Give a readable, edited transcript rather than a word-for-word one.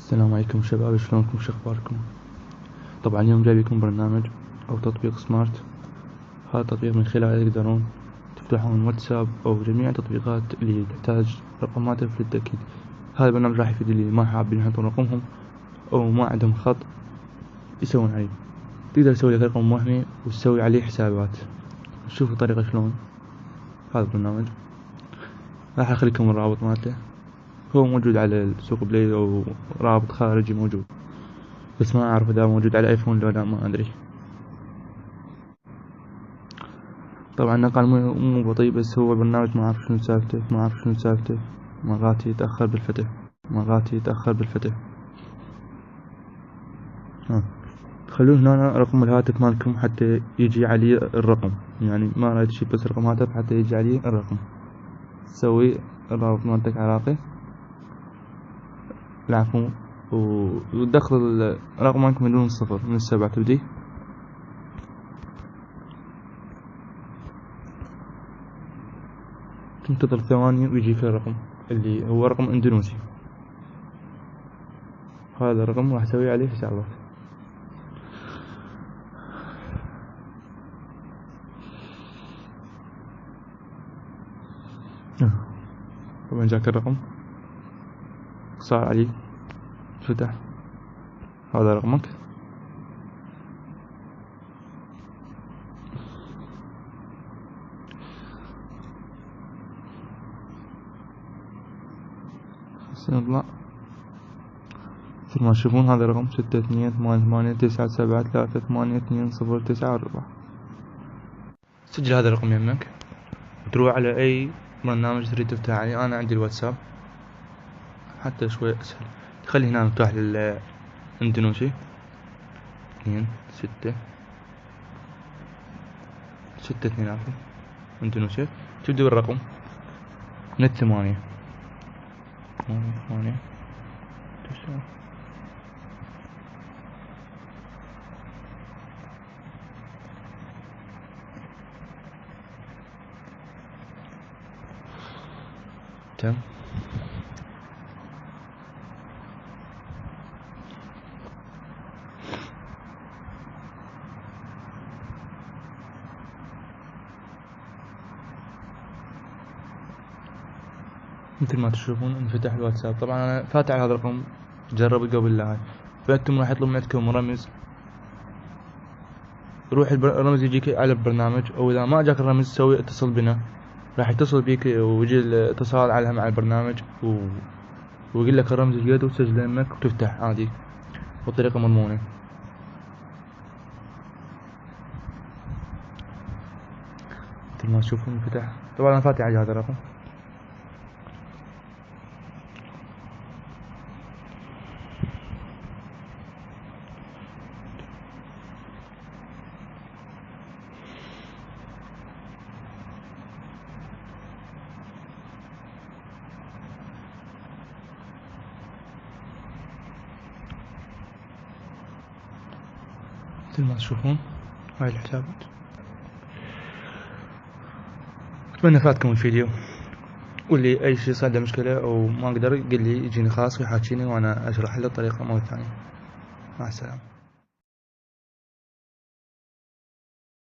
السلام عليكم شباب، شلونكم؟ شخباركم؟ طبعا اليوم جايب لكم برنامج او تطبيق سمارت. هذا التطبيق من خلاله تقدرون تفتحون واتساب او جميع التطبيقات اللي تحتاج رقم هاتف للتأكيد. هذا البرنامج راح يفيد اللي ما حابين يحطون رقمهم او ما عندهم خط يسوون عليه. تقدر تسوي لك رقم وهمي وتسوي عليه حسابات. شوفوا الطريقة شلون. هذا البرنامج راح اخليكم الرابط مالته، هو موجود على السوق بلاي او رابط خارجي موجود، بس ما اعرف اذا موجود على ايفون لو لا، ما ادري. طبعا نقل مو بطيء، بس هو برنامج ما اعرف شنو سالفته. مرات يتأخر بالفتح. خلوه هنا رقم الهاتف مالكم حتى يجي عليه الرقم، يعني ما رايد تشيل بس رقم هاتف حتى يجي عليه الرقم. تسوي الرابط مالتك عراقي، العفو، وتدخل الرقم مالك من دون الصفر، من 7 تبدي. تنتظر ثواني ويجيك الرقم اللي هو رقم اندونيسي. هذا الرقم راح اسوي عليه حسابات. طبعا جاك الرقم، صار عليه فتح. هذا رقمك. نطلع مثل ما تشوفون. هذا رقم 628897382094. سجل هذا الرقم يمك وتروح على اي برنامج تريد تفتح عليه. انا عندي الواتساب حتى شوي اسهل، تخلي هنا مفتوح للاندونيسي 2662 عفوا اندونيسيا. تبدأ بالرقم من 8 9 تم. مثل ما تشوفون انفتح الواتساب. طبعا انا فاتح على هذا الرقم، جربوا قبل لا هاي، فانتم راح يطلب منكم رمز. روح الرمز يجيك على البرنامج، او اذا ما جاك الرمز سوي اتصل بنا، راح يتصل بيك ويجي الاتصال على البرنامج ويقول لك الرمز الجديد وتسجله يمك وتفتح عادي بطريقة مضمونة. مثل ما تشوفون انفتح. طبعا انا فاتح على هذا الرقم. مثل ما تشوفون هاي الحسابات. اتمنى فاتكم الفيديو، واللي اي شيء صار له مشكلة او ما اقدر قل لي يجيني خاص ويحاكيني وانا اشرح له الطريقة مرة ثانية. مع السلامة.